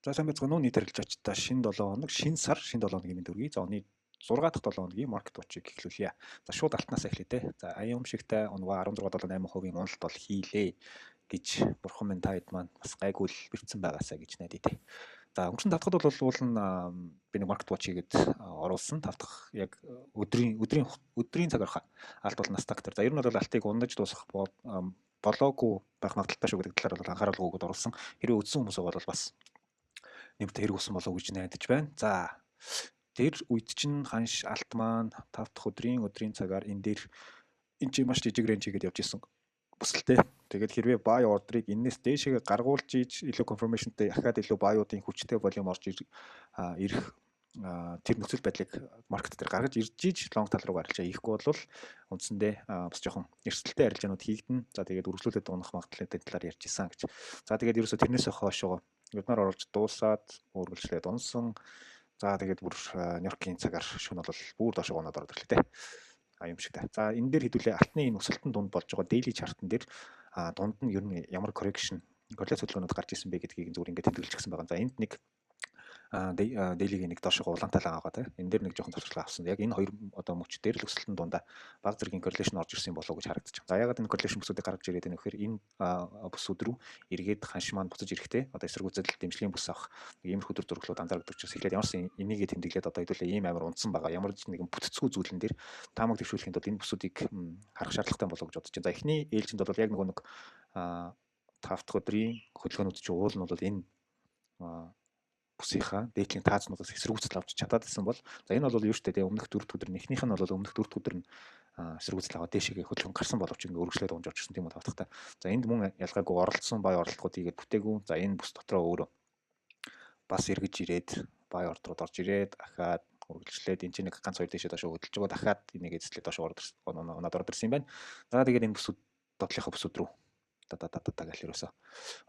За сайн байцгаана уу нийт хэрэглэгч та шинэ 7 хоног, шинэ сар, шинэ 7 хоногийн мэнд хүргэе. За оны 6 дахь 7 хоногийн маркет watch-ыг эхлүүлье. За шууд алтнаас эхлэе те. За аян шигтэй оноо 16.8% уналт бол хийлээ гэж бурхан минь таад маань бас гайгүй л бэрцэн байгаасаа гэж найдаа те. За өнгөрсөн 5 дахь бол би нэг маркет watch хийгээд оруулсан. 5 дахь яг өдрийн цагаар алт бол Nasdaq дээр. За ер нь бол алтыг унаж дуусгах болоогүй байх магадaltaй шүү гэдэг талаар бол анхаарал өгөөд оруулсан. Хэрвээ үдсэн хүмүүс бол бас нэмэлт хэрэг усан болов уу гэж найдаж байна. За тэр үед чинь ханш алт маань 5 дахь өдрийн цагаар энэ чи маш жижиг рейнж хийгээд явж исэн. Бүсэлтэй. Тэгээд хэрвээ buy order-ыг энэс дээшээ гаргуулж ийж илүү confirmation-тэй ахаад илүү buy-уудын хүчтэй волюм орж ирэх тэр нөхцөл байдлыг маркет дээр гаргаж ирж ийж long тал руу арилжаа хийхгүй бол үндсэндээ бас жоохон эрсдэлтэй арилжаанууд хийгдэн. За тэгээд үргэлжлүүлээд унах магадлалтай талаар ярьж исэн гэж. За тэгээд ерөөсө тэрнээс хойшоо юунаар оруулж дуусаад үргэлжлээд унсан. За тэгээд бүр Нью-Йоркийн цагаар шөнө бол бүр доошоо унаад ороод ирлээ те. Юм шигтэй. За энэ дээр хэдүүлээ алтны энэ өсөлтөнд дунд болж байгаа daily chart-н дээр дунд нь ер нь ямар correction хөдөлгөөнүүд гарч ирсэн бэ гэдгийг зүгээр ингээд тэмдэглэжсэн байгаа. За энд нэг daily-гийн нэг доошоо улаантай л байгаа те. Энэ дээр нэг жоохон товчлого авсан. Яг энэ хоёр одоо мөч дээр л өсөлтөнд дундаа баг зэргийн correlation орж ирсэн болов уу гэж харагдаж байна. За ягаад энэ correlation бүсүүдийг гаргаж ирээд байна вэ гэхээр энэ бүсүүд рүү эргээд ханш маань буцаж ирэхтэй одоо эсэргүүцэл дэмжлэгийн бүс авах нэг иймэрхүү төр зурглууд анзаардаг учраас эхлээд ямарсан энийгээ тэмдэглээд одоо хэдүүлээ ийм амар унтсан байгаа. Ямар ч нэгэн бүтцгүй зүйлэн дээр таамаг төвшүүлэхэд бол энэ бүсүүдийг харах шаардлагатай болов уу гэж бодож байна. За эхний ээлжинд бол яг нэг 5 дахь өдрийн хөдөлгөөнүүд чинь уул нь бол энэ бүсийнхаа дээдлийн таацнуудаас эсэргүүцэл авч чадаад исэн бол за энэ бол юу штэ тэгээ өмнөх 4 дахь өдөр нэгнийх нь бол өмнөх 4 дахь өдөр нь эсэргүүцэл аваад дээшээгээ хөдөлгөөн гарсан боловч ингээ өргөжлөөд унж орчихсон тийм үү 5 дахь. За энд мөн ялгаагүй оролцсон бай оролдлогууд ийгээд бүтээгүй. За энэ бүс дотроо өөрөө бас эргэж ирээд бай ордрууд орж ирээд ахаад үргэлжлээд энэ чинь нэг ганц хоёр дэшээ доошоо хөдөлж байгаа дахиад энийг эзэслээд доошоо унаад орж ирсэн юм байна. За тэгээд энэ бүсүүд дотлынхаа бүсүүд рүү гэл ерөөсөө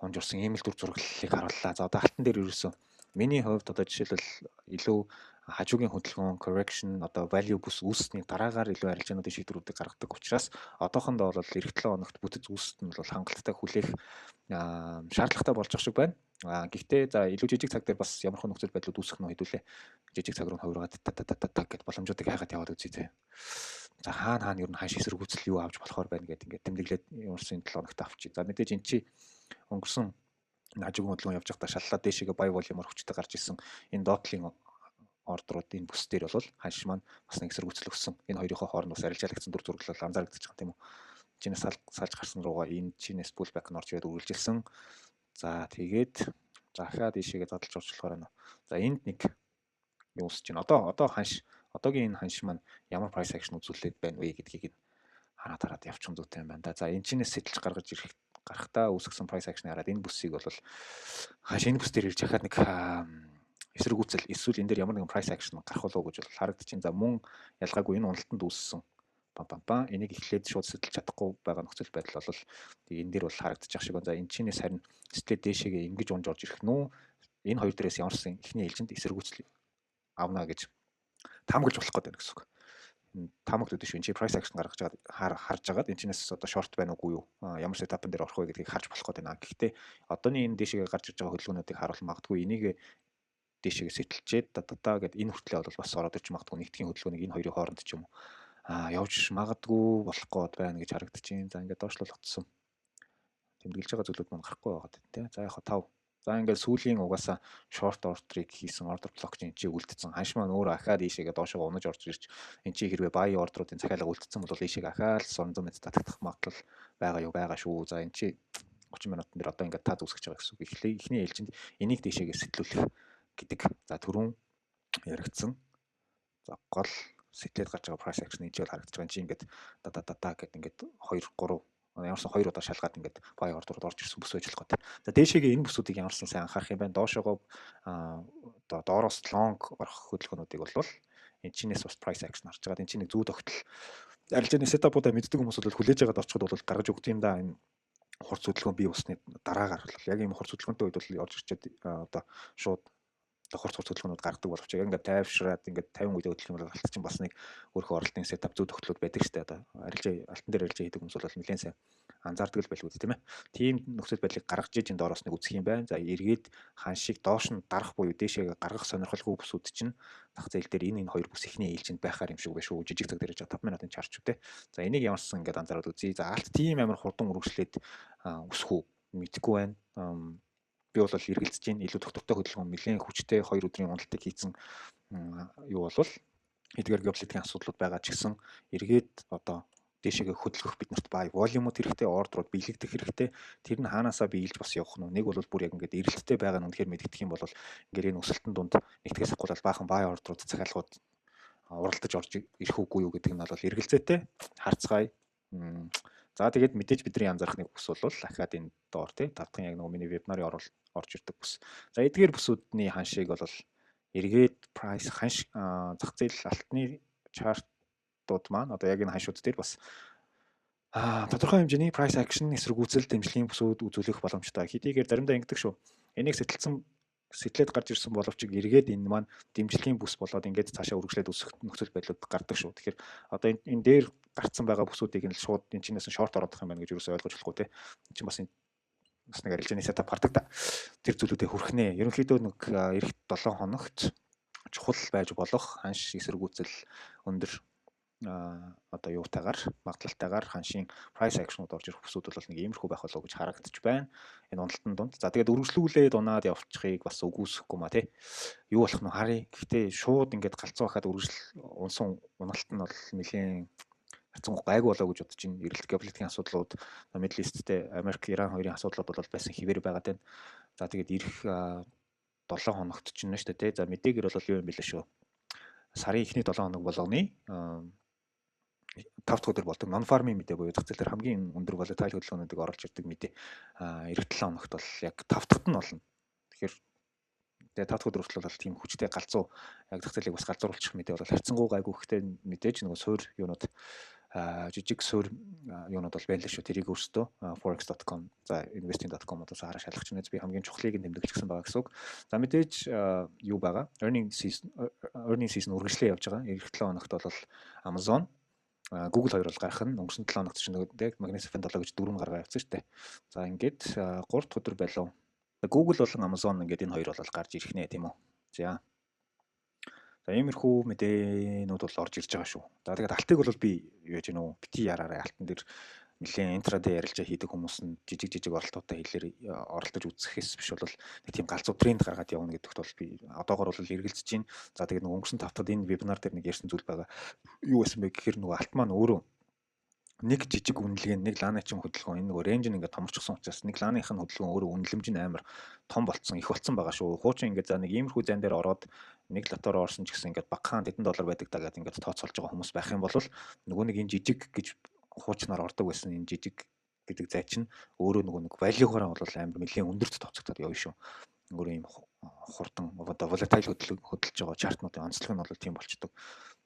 онж орсон ийм л дүр зураглалыг харууллаа. За одоо алтан дээр ерөөсөө миний хувьд одоо жишээлбэл илүү хажуугийн хөдөлгөөн correction одоо value бүс үүссний дараагаар илүү арилжаануудын шийдвэрүүдийг гаргадаг учраас одоохондоо бол эх 7 хоногт бүтэц үүсэт нь бол хангалттай хүлээх шаардлагатай болж байгаа шиг байна. Гэхдээ за илүү жижиг цаг дээр бас ямар ч нөхцөл байдлууд үүсэх нь хэдүүлээ жижиг цаг руу хувиргаад гэд боломжуудыг хайгаад яваад үзье те. За хаана ер нь хааш эсэргүүцэл юу авч болохоор байна гэдэг ингээд тэмдэглээд юмсан 7 хоногт авчи. За мэдээж эн чи өнгөрсөн хажуугийн хөдөлгөөн явж байхдаа шаллаа дээшээгээ бай волюмор хүчтэй гарч ирсэн энэ доотлын ордруудын бүс дээр бол ханш маань бас нэг эсэргүүцэл өгсөн. Энэ хоёрын хооронд бас арилжаалагдсан дүр зураглал анзаарэгдэж байгаа тийм үү. Чинээс салж гарсан руугаа энэ чинээс pullback нь орж ирээд үргэлжилсэн. За тэгээд захаад ийшээгээ задлж орчлохоор байна. За энд нэг юу усч чинь одоо ханш одоогийн энэ ханш маань ямар price action үзүүлээд байна вэ гэдгийг хараад явчих зүйтэй юм байна да. За энэ чинээс сэтэлж гарахтаа үүсгэсэн price action хараад энэ бүсийг бол хаш энэ бүс дээр ирж хахад нэг эсэргүүцэл эсвэл энэ дээр ямар нэгэн price action гарах болов уу гэж харагдчих. За мөн ялгаагүй энэ уналтанд үүссэн энийг эхлээд шууд сэтэлж чадахгүй байгаа нөхцөл байдал бол энэ дээр бол харагдчих шиг байна. За энэ чинээс харин сэтэлээ дээшээгээ ингэж унж орж ирэх нь энэ хоёр дээрээс ямарсан эхний ээлжинд эсэргүүцэл авна гэж таамаглаж болох гэдэг гэсэн үг. Таамаглаад шүү. Энд чи price action гаргаж харж байгаад энэ чинээс одоо short байна уугүй юу? Ямар setup-ын дээр орох вэ гэдгийг харж болох гэдэг наа. Гэхдээ одооний энэ дээшээгээ гарч ирж байгаа хөдөлгөөнүүдийг харуул магадгүй энийг дээшээгээ сэтэлчээд гэд энэ хүртлээ бол бас ороод ирж магадгүй нэгдгийн хөдөлгөөнийг энэ хоёрын хооронд ч юм явж магадгүй болох гээд байна гэж харагдаж байна. За ингээд доошлуулгдсан. Тэмдэглэж байгаа зүйлүүд маань гарахгүй байгаад тийм. За яг 5. За ингээд сүүлийн угаасаа short order-ыг хийсэн order block чи үлдсэн. Ханш маань өөрөө ахаад ийшээгээ доошоо унаж орж ирж энэ чи хэрвээ buy order-уудын захиалга үлдсэн бол ийшээгээ ахаад сонзон мэд татагдах магадлал байгаа шүү. За энэ чи 30 минутын дээр одоо ингээд таа зүсгэж байгаа гэсэн үг. Эхний ээлжинд энийг дээшээгээ сэтлүүлэх гэдэг. За түрүүн яригдсан. За гол сэтлээд гарч байгаа price action энэ жил харагдаж байгаа. Чи ингээд гэд ингээд 2 3 ямарсан 2 удаа шалгаад ингээд buy order-ууд орж ирсэн бүс байж болох гэдэг. За дээшээгээ энэ бүсүүдийг ямарсан сайн анхаарах юм байна. Доошоогоо одоо доороос long орох хөдөлгөөнүүдийг бол энэ чинээс бас price action харж байгаа. Энэ чинь нэг зүү тогтол арилжааны setup-уудаа мэддэг хүмүүс бол хүлээж аваад очиход бол гаргаж өгд юм да. Энэ хурц хөдөлгөөн бий усны дараагаар бол яг ийм хурц хөдөлгөөнтэй үед бол орж ирчээд одоо шууд хурц хөдөлгөөнүүд гаргадаг боловч яг ингээд тайвшраад ингээд 50 үедээ хөдөлгөх юм бол алт чинь бас нэг өөрийнхөө оролтын сетап зүй тогтлоод байдаг шүү дээ. Одоо алтан дээр арилжаа хийдэг хүмүүс бол нэлээд сайн анзаардаг л байлгүй тийм ээ. Тийм нөхцөл байдлыг гаргаж иж энэ доороос нэг үзэх юм байна. За эргээд ханшийг доош нь дарах буюу дээшээ гаргах сонирхолгүй бүсүүд чинь зах зээл дээр энэ хоёр бүс ихний ээлжинд байхаар юм шиг байна шүү. Жижиг цаг дээр 5 минутын чарч үү те. За энийг ямарсан ингээд анзаараад үзье. За алт тийм амар хурдан үргэлжлээд өсөх үү мэдэхгүй байна. Би бол эргэлзэж байна. Илүү доктортой хөдөлгөөн нэлээд хүчтэй 2 өдрийн уналтыг хийсэн юу болвол эдгээр геополитикийн асуудлууд байгаа ч гэсэн эргээд одоо дээшээгээ хөдөлгөх биднэрт бай волюмууд хэрэгтэй, ордрууд биелэгдэх хэрэгтэй. Тэр нь хаанасаа биелж бас явах нь. Нэг бол бүр яг ингээд эрэлттэй байгаа нь үнэхээр мэдэгдэх юм бол ингээд энэ өсөлтөн дунд нэгтгэс ахгуулаад баахан бай ордрууд захиалгууд уралдаж орж ирэх үгүй юу гэдэг нь бол эргэлзээтэй харцгаая. За тэгээд мэдээж бидний анзаарах нэг бүс бол ахаад энэ доор тий тавтхан яг нэг миний вебинарын орж ирдэг бүс. За эдгээр бүсүүдний ханшийг бол эргээд price ханш зах зээл алтны чартууд маань одоо яг энэ ханшууд дээр бас тодорхой хэмжээний price action эсэргүүцэл дэмжлэгийн бүсүүд үзүүлэх боломжтой. Хэдийгээр заримдаа ингэдэг шүү. Энийг сэтлээд гарч ирсэн боловч эргээд энэ маань дэмжлэгийн бүс болоод ингээд цаашаа үргэлжлээд өсөх нөхцөл байдлууд гардаг шүү. Тэгэхээр одоо энэ дээр гарцсан байгаа бүсүүдийг нь шууд энэ чинээс нь шорт орох юм байна гэж юусоо ойлгож болохгүй те. Энэ чинь бас нэг арилжааны сетап хардаг да. Тэр зүйлүүдэд хүрэх нэ. Ерөнхийдөө нэг эх 7 хоногт чухал байж болох ханш эсэргүүцэл өндөр одоо юутайгаар магадлалтайгаар ханшийн price action-ууд орж ирэх бүсүүд бол нэг иймэрхүү байх болов уу гэж харагдаж байна. Энэ уналтын дунд. За тэгээд үргэлжлүүлээд унаад явчихыг бас үгүйсэхгүй маа тий. Юу болох нь харъя. Гэхдээ шууд ингээд галзуу хахад унсан уналт нь бол нэлийн харцангуй гайгүй болоо гэж бодож байна. Эрэлт геополитикийн асуудлууд, Middle East-тэй Америк, Иран хоёрын асуудлууд бол байсан хിവэр байгаад байна. За тэгээд ирэх 7 хоногт ч нэ шүү дээ тий. За мэдээгээр бол юу юм бэлээ шүү. Сарын эхний 7 хоног болгоны 5 дахь өдөр болдог non farming мэдээ буюу зах зээл дээр хамгийн өндөр volatile хөдөлгөөнүүдийг оруулж ирдэг мэдээ эх 7 хоногт бол яг 5 дахьт нь болно. Тэгэхээр тэгээ 5 дахь өдөр хүртэл бол тийм хүчтэй галзуу яг зах зээлийг бас галзууруулчих мэдээ бол харьцангуй гайгүй ихтэй мэдээж нөгөө суур юунууд жижиг суур юунууд бол байна л шүү. Тэрийг өөрсдөө forex.com за investing.com-оос хараа шалгах чинь би хамгийн чухлыг нь тэмдэглэжсэн байгаа гэсэн үг. За мэдээж юу байгаа? Earning season үргэлжлээ явж байгаа. Эх 7 хоногт бол Amazon Google хоёр бол гарах нь өнгөрсөн 7 хоногт чинь нөгөө Magnificent 7 гэж 4 гаргаа явцсан шүү дээ. За ингээд 3 дахь өдөр байлаа. Google болон Amazon ингээд энэ хоёр бол гарч ирэх нэ тийм үү. За иймэрхүү мэдээнүүд бол орж ирж байгаа шүү. За тэгээд алтыг бол би юу яж гэнэ үү бити яраарай алтан дээр нэлээд интрадей ярилцаа хийдэг хүмүүс нь жижиг оролтуудаа хэлээр оролдож үзэхээс биш бол нэг тийм галзуу тренд гаргаад явна гэдэгт бол би одоогоор бол эргэлзэж байна. За тэгээд нэг өнгөрсөн тавтад энэ вебинар дээр нэг ярьсан зүйл байгаа. Юу байсан бэ гэхээр нөгөө алт маань өөрөө нэг жижиг үнэлгээ нэг лаанычин хөдөлгөөн энэ нөгөө рейнж нь ингээд томорчихсон учраас нэг лааных нь хөдөлгөөн өөрөө үнэлэмж нь амар том болцсон их болцсон байгаа шүү. Хуучин ингээд за нэг иймэрхүү зан дээр ороод нэг лотоор орсон ч гэсэн ингээд багахан $1 байдаг дагаад ингээд тооцоолж байгаа хүмүүс байх юм бол нөгөө нэг энэ жижиг гэж хуучнаар ордог байсан энэ жижиг гэдэг зай чинь өөрөө нөгөө нэг валюугаараа бол амар нэлээд өндөрт тооцогдоод явна шүү. Нөгөө ийм хурдан одоо volatile хөдөлж байгаа чартнуудын онцлог нь бол тийм болчдөг.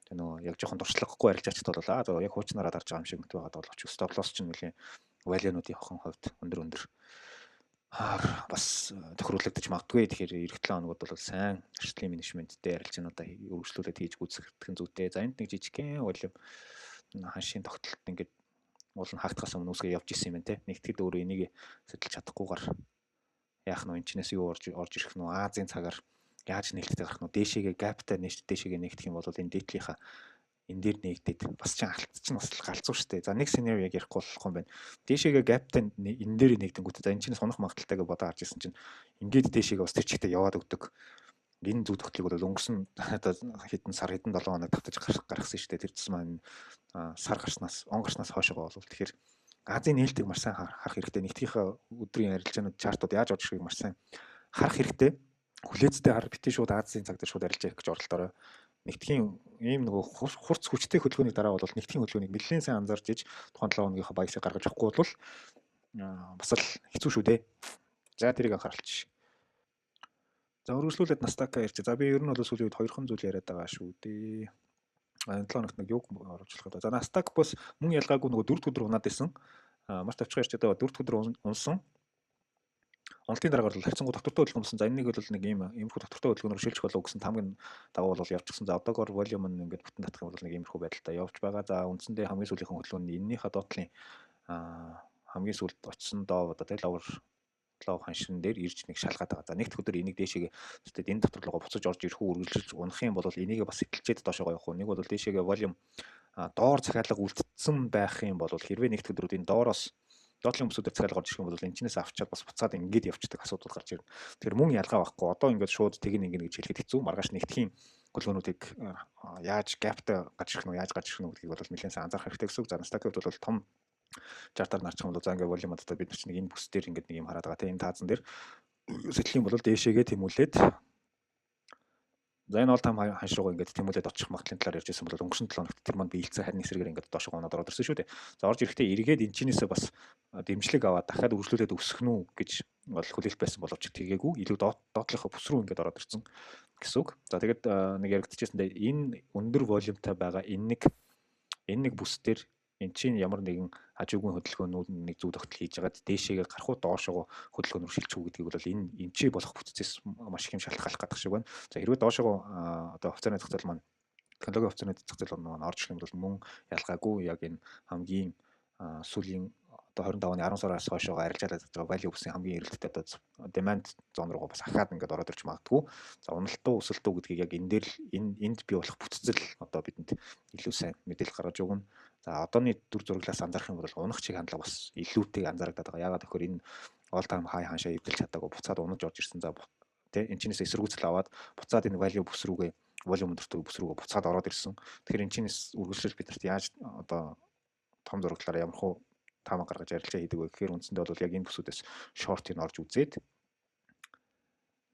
Тэгээ нөгөө яг жоохон дуршлаггүй арилжаачд бол за яг хуучнаараа дарж байгаа юм шиг мэт байгаад боловч stop loss чинь нэлээд валюунуудын хувьд өндөр бас тохируулагдаж магадгүй. Тэгэхээр эх 7 хоногуд бол сайн эрсдлийн менежменттэй арилжаануудаа үргэлжлүүлээд хийж гүйцэтгэх зүйтэй. За энд нэг жижигхэн волюм ханшийн тогтолт ингээд уул нь хаагтахаас өмнө үсгээ явж исэн юм байна те. Нэгтгэд өөрөө энийг сэтлж чадахгүйгээр яах нь энэчнээс юу орж ирэх нь Азийн цагаар яаж нээлттэй гарах нь дээшээгээ гаптай дээшээгээ нэгдэх юм бол энэ дээдлийнхаа энэ дээр нэгдээд бас ч алт чинь бас галзуу штэ. За нэг сценарио яг ярихгүй болох юм байна. Дээшээгээ гаптай энэ дээр нэгдэнгүүт за энэ чинь сонох магадaltaйг бодоо харж ирсэн чинь ингээд дээшээгээ бас тэр чигтээ яваад өгдөг. Энэ зүг тогтлыг бол өнгөрсөн одоо хэдэн сар хэдэн 7 хоног татаж гаргасан штэ. Тэр чинь маань сар гарснаас он гарснаас хойшоо бол тэгэхээр Азийн нээлтийг маш сайн харах хэрэгтэй. Нэгтгэхийн өдрийн арилжаанууд чартууд яаж орж ирэх маш сайн харах хэрэгтэй. Хүлээцтэй хар битэн шууд Азийн цаг дээр шууд арилжаа гэж оролдоорой. Нэгтгэхийн ийм нөгөө хурц хүчтэй хөдөлгөөний дараа бол нэгтгэхийн хөдөлгөөнийг нэлээд сайн анзаарч иж тухайн 7 хоногийнхаа баясыг гаргаж авахгүй бол бас л хэцүү шүү дээ. За тэрийг анхааралч. За өргөжлүүлээд Nasdaq-а ярьчих. За би ер нь бол сүүлийн үед хоёрхан зүйл яриад байгаа шүү дээ. 7 хоногт нэг юг оруулах гэдэг. За Nasdaq бас мөн ялгаагүй нөгөө 4 өдөр унаад байсан. Маш тавчхан ярьж байгаа 4 өдөр унсан. Уналтын дараагаар бол хайцангуу доктортой хөдөлгөөн болсон. За энэнийг бол нэг иймэрхүү доктортой хөдөлгөөнөөр шилжих болов гэсэн тамгийн дагуу бол явчихсан. За одоогоор волюм нь ингээд бүтэн татах юм бол нэг иймэрхүү байдалтай явж байгаа. За үндсэндээ хамгийн сүүлийнхэн хөдөлгөөн нь энэнийхээ доотлын хамгийн сүүлд очсон доо одоо тэ ловер ханшин дээр ирж нэг шалгаад байгаа. За нэгд өдөр энийг дээшээгээ тэгээд энэ дотор руугаа буцаж орж ирэх үү үргэлжлүүлж унах юм бол энийг бас эхэлчээд доошоо явах уу. Нэг бол дээшээгээ волюм доор захиалга үлдсэн байх юм бол хэрвээ нэгд өдрүүд энэ доороос доотлын бүсүүдээр захиалга орж ирэх юм бол энэчнээс авчаад бас буцаад ингээд явчихдаг асуудал гарч ирнэ. Тэгэхээр мөн ялгаа байхгүй. Одоо ингээд шууд тэг нэг гэж хэлэхэд хэцүү. Маргааш нэгтгэхийн хөлгөөнүүдийг яаж гаптай гарч ирэх нь яаж гарч ирэх нь гэдгийг бол нэлээд сайн анзаарах хэрэгтэй гэсэн үг. За Nasdaq-д бол том чартаар нарчих юм бол за ингээд волюм одоо бид нар чинь нэг энэ бүс дээр ингээд нэг юм хараад байгаа тийм энэ таазан дээр сэтлэх юм бол дээшээгээ тэмүүлээд за энэ ол тайм ханш руугаа ингээд тэмүүлээд очих магадлалын талаар ярьж байсан бол өнгөрсөн 7 хоногт тэр манд биелсэн харин эсрэгээр ингээд доошоо гоноод ороод ирсэн шүү дээ. За орж ирэхдээ эргээд энэ чинээсээ бас дэмжлэг аваад дахиад үргэлжлүүлээд өсөх нь үү гэж бол хүлээлт байсан боловч тэгээгүй илүү доотлохоо бүс рүү ингээд ороод ирсэн гэсэн үг. За тэгээд нэг яригдчихсэндээ энэ өндөр волюмтай байгаа энэ нэг бүс дээр эн чинь ямар нэгэн хажуугийн хөдөлгөөнүүд нэг зүү тогтол хийж байгаад дээшээгээ гарах уу доошоо хөдөлгөөнөөр шилжих үү гэдгийг бол энэ чи болох бүтцээс маш их юм шалтгаалах гадах шиг байна. За хэрвээ доошоо одоо хувьцааны зах зээл маань технологийн хувьцааны зах зээл маань орж ирэх юм бол мөн ялгаагүй яг энэ хамгийн сүүлийн одоо 25 оны 10 сараас хойшоо арилжаалаад байгаа value бүсийн хамгийн эрэлттэй одоо demand зон руугаа бас ахаад ингээд ороод ирж магадгүй. За уналтуу өсөлтөө гэдгийг яг энэ дээр л энд бий болох бүтцэл одоо бидэнд илүү сайн мэдээлэл гаргаж өгнө. За одооний дүр зураглаас анзаарах юм бол унах чиг хандлага бас илүүтэй анзаарагдаад байгаа. Яагаад гэвэл энэ all time high ханшаа эвдэлж чадаагүй буцаад унаж орж ирсэн. За тий энэ чинээс эсэргүүцэл аваад буцаад энэ value бүс рүүгээ volume өндөртөө бүс рүүгээ буцаад ороод ирсэн. Тэгэхээр энэ чинээс үргэлжлүүлж бидэрт яаж одоо том зураглалаар ямар хуу таамаг гаргаж арилжаа хийдэг вэ гэхээр үндсэндээ бол яг энэ бүсүүдээс шортыг орж үзээд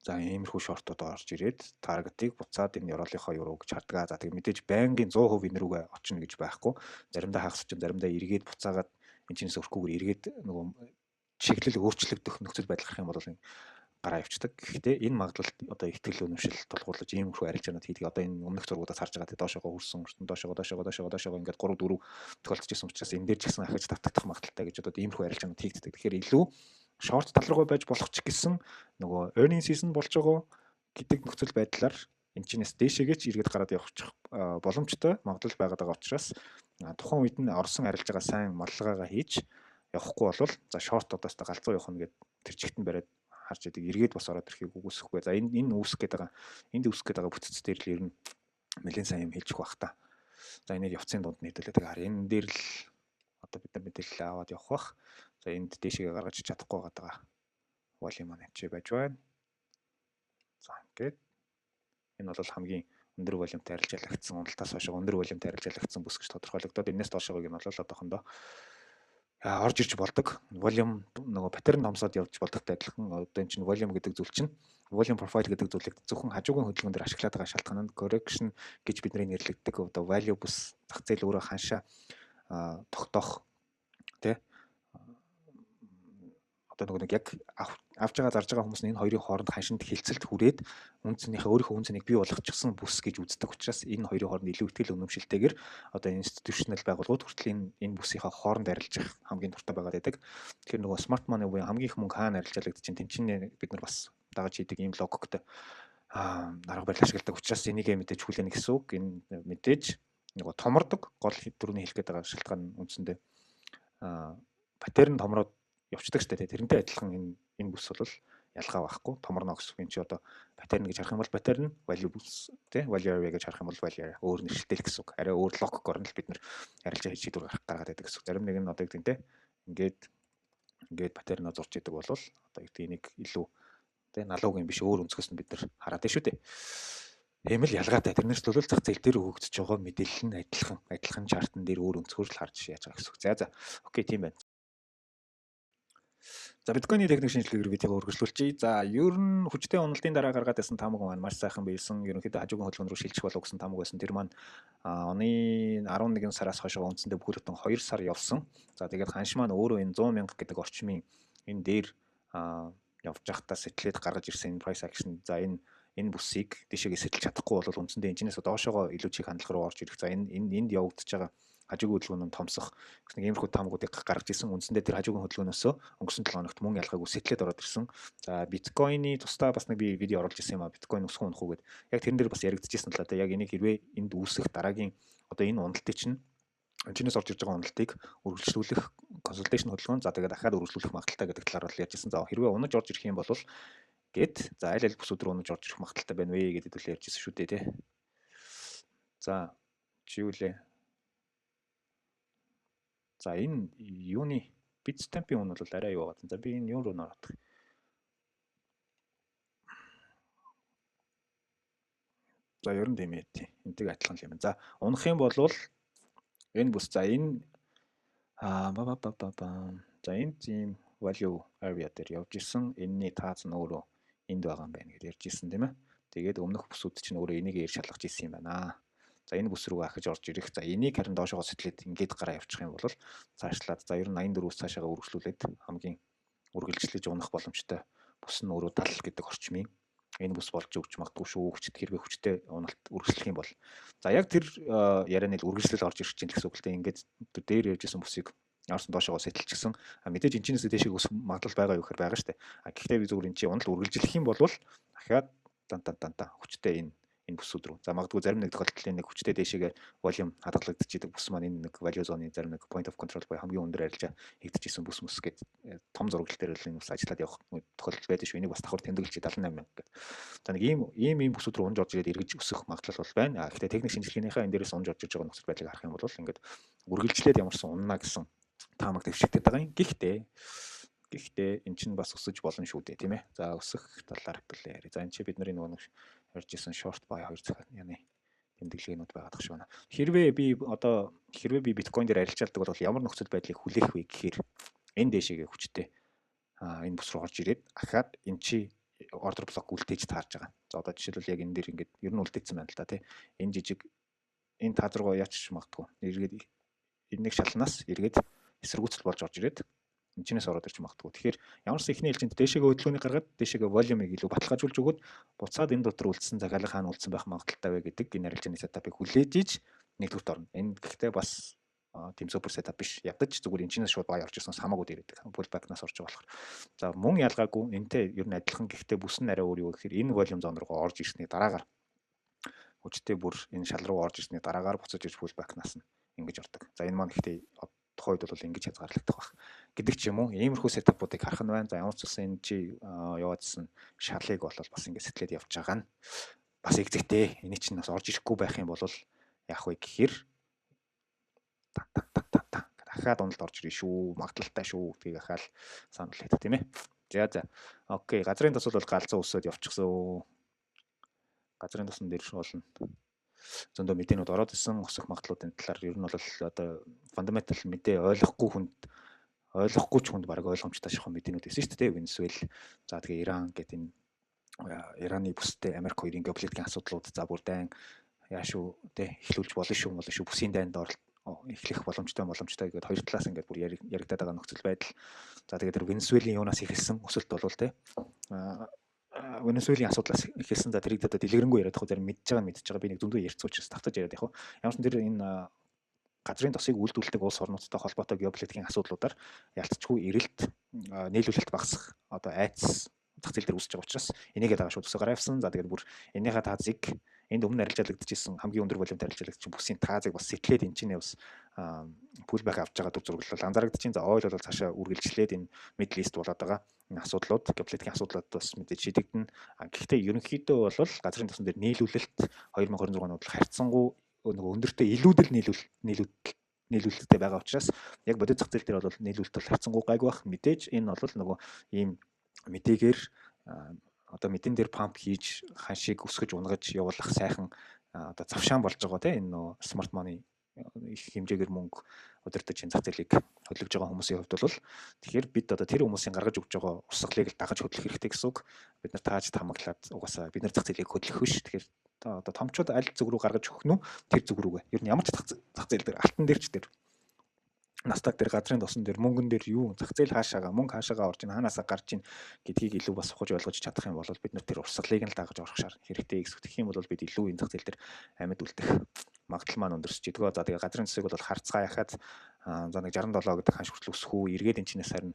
за иймэрхүү шортууд орж ирээд таргетыг буцаад энэ ёроолынхоо юруу гэж хардгаа. За тэгээ мэдээж байнгын 100% энэ рүүгээ очно гэж байхгүй. Заримдаа хагас чинь заримдаа эргээд буцаагаад энэ чинээс өрхгүйгээр эргээд нөгөө чиглэл өөрчлөгдөх нөхцөл байдал гарах юм бол гараа явцдаг. Гэхдээ энэ магадлалд одоо ихтгэл үнэмшил тулгуурлаж иймэрхүү арилжаанууд хийдэг. Одоо энэ өмнөх зургуудаас харж байгаа доошогоо хүрсэн доошогоо ингээд 3 4 тохиолдож ирсэн учраас энэ дээр ч гэсэн ахиж давтагдах магадaltaй гэж одоо иймэрхүү арилжаанууд хийгддэг. Тэгэхээр илүү шорт тал руугаа байж болох ч гэсэн нөгөө earning season болж байгаа гэдэг нөхцөл байдлаар энэ чинээс дээшээгээ ч эргээд гараад явчих боломжтой магадлал байгаад байгаа учраас тухайн үед нь орсон арилжаагаа сайн маллагаагаа хийж явахгүй бол за шорт одоос галзуу явах нь гэдэг тэр чигт нь бариад харж яадаг эргээд бас ороод ирэхийг үгүйсэхгүй. За энэ үүсэх гээд байгаа энд үүсэх гээд байгаа бүтц дээр л ер нь нэлээд сайн юм хэлчих бах та. За энийг явцын дунд нийтүүлээд хараа. Энэ дээр л одоо бид нар мэдээлэл аваад явах бах. За энд дээшээ гаргаж чадахгүй байгаа волюм маань чи байж байна. За ингээд энэ бол хамгийн өндөр волюмтай арилжаалагдсан уналтаас хойш өндөр волюмтай арилжаалагдсан бүс гэж тодорхойлогдоод энэс доошоогыг нь бол одоохондоо орж ирж болдог. Волюм нөгөө паттерн томсоод явж болдогтой адилхан одоо энэ чинь волюм гэдэг зүйл чинь volume profile гэдэг зүйлийг зөвхөн хажуугийн хөдөлгөөн дээр ашиглаад байгаа шалтгаан нь correction гэж бидний нэрлэгддэг одоо value бүс зах зээл өөрөө ханшаа тогтоох тий одоо нэг яг авч байгаа зарж байгаа хүмүүс нь энэ хоёрын хооронд ханшинд хилцэлт хүрээд үнцнийхээ өөрийнхөө үнцнийг бий болгочихсон бүс гэж үздэг учраас энэ хоёрын хооронд илүү ихтгэл үнэмшилтэйгээр одоо институционал байгууллагууд хүртэл энэ бүсийнхээ хооронд арилжах хамгийн дуртай байгаад байдаг. Тэгэхээр нөгөө smart money буюу хамгийн их мөнгө хаана арилжаалагд чинь тэнцэнэ бид нар бас дагаж хийдэг ийм логиктой арга барил ашигладаг учраас энийг мэдээж хүлээнэ гэсэн үг. Энэ мэдээж нөгөө томордог гол төрөний хэлэх гээд байгаа шалтгаан үндсэндээ паттерн томроод явцдаг штэ тэрнтэй адилхан энэ бүс бол ялгаа байхгүй томорно гэсэн юм чи одоо паттерн гэж харах юм бол паттерн value бүс тий value area гэж харах юм бол value area өөр нэршилтэй л гэсэн үг арай өөр логикоор нь л бид нар арилжаа хийж шийдвэр гаргаад байдаг гэсэн үг зарим нэг нь одоо гэдэг тий ингээд паттерноо зурч идэг бол одоо гэдэг энийг илүү тий налуугийн биш өөр өнцгөөс нь бид нар хараад байна шүү дээ. Тийм л ялгаатай тэрнээс л зах зээл дээр өгөгдөж байгаа мэдээлэл нь адилхан чартн дээр өөр өнцгөр л харж яаж байгаа гэсэн үг. За окей тийм байна. За биткойны техник шинжилгээгээр видеого үргэлжлүүлчихье. За ер нь хүчтэй уналтын дараа гаргаад байсан таамаг маань маш сайхан биелсэн. Ерөнхийдөө хажуугийн хөдөлгөөн рүү шилжих болов гэсэн таамаг байсан. Тэр маань оны 11 сараас хойш үндсэндээ бүхэл бүтэн 2 сар явсан. За тэгээд ханш маань өөрөө энэ 100 мянга гэдэг орчмын энэ дээр явж байхдаа сэтлээд гаргаж ирсэн price action. За энэ бүсийг дэшегээ сэтэлж чадахгүй бол үндсэндээ энэчнээс доошоогоо илүү чиг хандлага руу орж ирэх. За энд явагдаж байгаа хажуугийн хөдөлгөөн нь томсох гэсэн нэг иймэрхүү таамагуудыг гаргаж ирсэн. Үндсэндээ тэр хажуугийн хөдөлгөөнөөсөө өнгөрсөн 7 хоногт мөн ялгаагүй сэтлээд ороод ирсэн. За биткойны тусдаа бас нэг би видео оруулж ирсэн юм а. Биткойн өсөх унах уу гэд. Яг тэрэн дээр бас яригдчихсэн л да. Яг энийг хэрвээ энд үүсэх дараагийн одоо энэ уналтыг чинь Чинээс орж ирж байгаа уналтыг үргэлжлүүлэх консультейшн хөдөлгөөн за тэгээд дахиад үргэлжлүүлэх магадaltaй гэдэг талаар бол ярьжсэн. За хэрвээ унаж орж ирэх юм бол гэд за аль бүсүүд рүү унаж орж ирэх магадaltaй байна вэ гэдэг төлөв ярьжсэн шүү дээ тий. За чи юу лээ? За энэ юуны Bitstamp-ийн үн бол арай юу байгаа. За би энэ юу руу нөрөх. За ер нь тийм ээ тий. Энтэйг адилхан юм. За унах юм бол энэ бүс за энэ за энэ тийм value area дээр явж исэн энэний таац нь өөрөө энд байгаа юм байна гэж ярьж исэн тийм ээ. Тэгээд өмнөх бүсүүд чинь өөрөө энийг ир шалгаж исэн юм байна. За энэ бүс рүү ахиж орж ирэх. За энийг харин доошогоо сэтлээд ингээд гараа явуучих юм бол цаашлаад за ер нь 84-өөс цаашаага үргэлжлүүлээд хамгийн үргэлжлэж унах боломжтой бүс нь өөрөө тал гэдэг орчмын энэ бүс болж өгч магадгүй шүү. Хүчтэй хэрвээ хүчтэй уналт үргэлжлэх юм бол за яг тэр ярианы л үргэлжлэл орж ирэх чинь гэсэн үг л дээ. Ингээд дээр явж исэн бүсийг яарсан доошогоо сэтэлчихсэн. Мэдээж энэ чинээс дэшиг ус магадлал байгаа юу гэхээр байгаа шүү дээ. Гэхдээ би зүгээр энэ чи унал үргэлжлэх юм бол дахиад дантаа хүчтэй энэ бүсүүд рүү. За магадгүй зарим нэг тохиолдолд нэг хүчтэй дэшигээр волюм хадгалагдчихийдэг бүс маань энэ нэг value zone-ийн зарим нэг point of control буюу хамгийн өндөр арилжаа хийгдчихсэн бүс гэд том зураглал дээр л энэ бүс ажиллаад явах тохиолдол байдаг шүү. Энийг бас давхар тэмдэглэж 78 гэд. За нэг ийм бүсүүд рүү унж орж ирээд эргэж өсөх магадлал бол байна. Гэхдээ техник шинжилгээнийхээ энэ дээрээс унж орж иж байгаа нөхцөл байдлыг харах юм бол ингээд үргэлжлээд ямарсан унана гэсэн таамаг дэвшигдэт байгаа юм. Гэхдээ эн чинь бас өсөж болно шүү дээ, тийм ээ. За өсөх талаар хэлээ яри. За энэ чи бид нарын нөгөө ярьж исэн short buy 2 цаг яны тэмдэглэгээнүүд байгаа дах шүү. Хэрвээ би биткойн дээр арилжаалдаг бол ямар нөхцөл байдлыг хүлээх вэ гэхээр энэ дэшигээ хүчтэй энэ бүс рүү орж ирээд ахаад эн чи ордер блок үлдээж таарж байгаа. За одоо жишээлбэл яг энэ дээр ингээд ер нь үлдээсэн байна л да тий. Энэ жижиг энэ таз руу яач магадгүй. Эргээд энэнийг шалнаас эргээд эсэргүүцэл болж орж ирээд энэчнээс ороод ирж магадгүй. Тэгэхээр ямар ч ихний ээлжинд дэшегээ хөдөлгөөнийг гаргаад дэшегээ волюмыг илүү баталгаажуулж өгөөд буцаад энэ дотор үлдсэн захиалга хаана үлдсэн байх магадaltaй вэ гэдэг энэ арилжааны сетапыг хүлээж иж нэгдүгürt орно. Энэ гэхдээ бас тийм супер сетап биш. Ядаж зүгээр энэчнээс шууд бай орж ирсэн хамаагүй дээрэдэг. Pullback-наас орж байгаа болохоор. За мөн ялгаагүй энтэй ер нь адилхан гэхдээ бүс нь арай өөр юу гэхээр энэ волюм зон руу орж ирсний дараагаар хүчтэй бүр энэ шал руу орж ирсний дараагаар буцаж ирж pullback-наас нь ингэж ордог. За энэ маань гэхдээ тухайд бол ингэж хязгаарлагдах байх гэдэг ч юм уу. Иймэрхүү сетапуудыг харах нь байна. За ямар ч гэсэн энэ чи яваадсэн шалыг бол бас ингэ сэтлээд явж байгаа нь бас экзэгтэй. Эний чинь бас орж ирэхгүй байх юм бол яах вэ гэхээр дахиад уналд орж ирэх шүү. Магадaltaй шүү гэдгийг ахаал санал хэлдэг тийм ээ. За. Окей. Газрын тосол бол галзуу өсөд явчихсан. Газрын тосон дээр болно. Зөндөө мэдээнүүд ороод исэн өсөх магадлалын талаар ер нь бол одоо фундаментал мэдээ ойлгохгүй ч хүнд бараг ойлгомжтой шахах мэдээнүүд байсан шүү дээ. Венесуэл, за тэгээ Иран гэдэг энэ Ираны бүстэй Америк хоёрын геополитикийн асуудлууд за бүр дайн яашгүй тэ эхлүүлж болно шүү. Бүсийн дайнд эхлэх боломжтой гэдэг хоёр талаас ингээд бүр яригадаад байгаа нөхцөл байдал. За тэгээд тэр Венесуэлийн юунаас эхэлсэн өсөлт болвол тэ Венесуэлийн асуудлаас эхэлсэн. За тэрийг одоо дэлгэрэнгүй яриад байгаа зарим мэдж байгаа би нэг зөндөө ярьцуулж тавтаж яриад яг. Ямар ч тэр энэ газрын тосыг үйлдвэрлэдэг улс орнуудтай холбоотой геополитикийн асуудлуудаар ялцчгүй эрэлт нийлүүлэлт багасах одоо айц зах зээл дээр үүсэж байгаа учраас энийгээ дагаа шууд усаагаар авсан. За тэгээд бүр энийхээ таазыг энд өмнө арилжаалагдчихсэн хамгийн өндөр волюмд арилжаалагдсан бүсийн таазыг бас сэтлээд энэ чинь бас pullback авч байгаа төр зурглал анзаарагдчихээн. За ойл бол цаашаа үргэлжлээд энэ Middle East болоод байгаа энэ асуудлууд геополитикийн асуудлууд бас мэдээж шийдэгдэн. Гэхдээ ерөнхийдөө бол газрын тосон дээр нийлүүлэлт 2026 онд бол харьцангуй нөгөө өндөртэй илүүдэл нийлүүлэлттэй байгаа учраас яг бодит зах зээл дээр бол нийлүүлэлт бол харьцангуй гайгүй байх. Мэдээж энэ бол нөгөө ийм мэдээгээр одоо мэдэн дээр памп хийж ханшийг өсгөж унгаж явуулах сайхан одоо завшаан болж байгаа тийм энэ нөгөө смарт money их хэмжээгээр мөнгө удирдах энэ зах зээлийг хөдөлгөж байгаа хүмүүсийн хувьд бол тэгэхээр бид одоо тэр хүмүүсийн гаргаж өгч байгаа урсгалыг л дагаж хөдлөх хэрэгтэй гэсэн үг. Бид нар тааж тамаглаад угаасаа бид нар зах зээлийг хөдлөх биш. Тэгэхээр одоо томчууд аль зүг рүү гаргаж өгөх нь тэр зүг рүүгээ. Ер нь ямар ч зах зээл дээр алтан дээр ч тэр Настаг дээр газрын тосон дээр мөнгөн дээр юу зах зээл хаашаага мөнгө хаашаага орж ийн хаанасаа гарч ийн гэдгийг илүү бас сухаж ойлгож чадах юм бол бид нар тэр урсгалыг нь л дагаж орох хэрэгтэй гэсэн. Тэгэх юм бол бид илүү энэ зах зээл дээр амьд үлдэх магадлал маань өндөрсөж идэгөө. За тэгээ газрын тосыг бол харцгаа яхаад за нэг 67 гэдэг ханш хүртэл өсөх үү эргээд энэ чинээс харин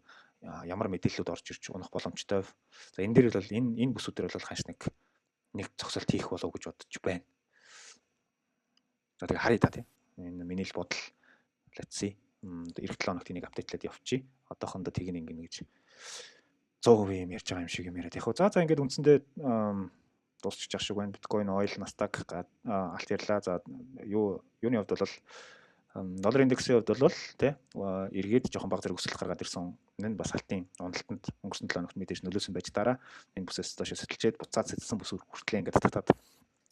ямар мэдээллүүд орж ирж унах боломжтой. За энэ дээр бол энэ бүсүүд дээр бол ханш нэг зогсолт хийх болов гэж бодож байна. За тэгээ харъя та тийм. Энэ миний л бодол let's see. Эх 7 хоногт энийг апдейтлээд явчих. Одоохондоо тийг ингэ гэж 100% юм ярьж байгаа юм шиг юм яриад. Яг хөө за ингээд үндсэндээ дуусчих шиг байна. Bitcoin, oil, Nasdaq алт ярьлаа. За юуны хувьд бол доллар индексийн хувьд бол тий эргээд жоохон баг зэрэг өсөлт гаргаад ирсэн. Энэ нь бас алтын уналтанд өнгөрсөн 7 хоногт мэдээж нөлөөсөн байж дараа энэ бүсээс доош сэтэлчээд буцаад сэтэлсэн бүс хүртлээ ингээд татаад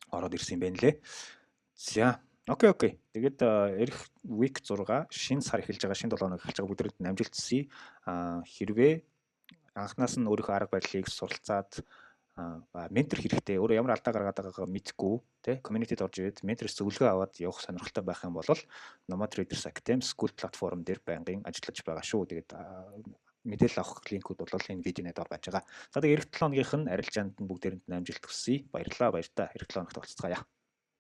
ороод ирсэн юм байна лээ. За окей. Тэгээд эх week 6 шинэ сар эхэлж байгаа, шинэ 7 хоног эхэлж байгаа бүгдээрээ амжилт хүсье. Хэрвээ анхнаас нь өөрийнхөө арга барилыг суралцаад ментор хэрэгтэй, өөрөө ямар алдаа гаргаад байгаагаа мэдгүй, тий community-д орж ирээд менторс зөвлөгөө аваад явах сонирхолтой байх юм бол Nomad Traders Academy School платформ дээр байнгын ажиллаж байгаа шүү. Тэгээд мэдээлэл авах линкүүд бол энэ видеоны доор байж байгаа. За тэгээд эх 7 хоногийнх нь арилжаанд нь бүгдээрэнд амжилт хүсье. Баярлалаа, баяр та. Эх 7 хоногт уулзцгаая.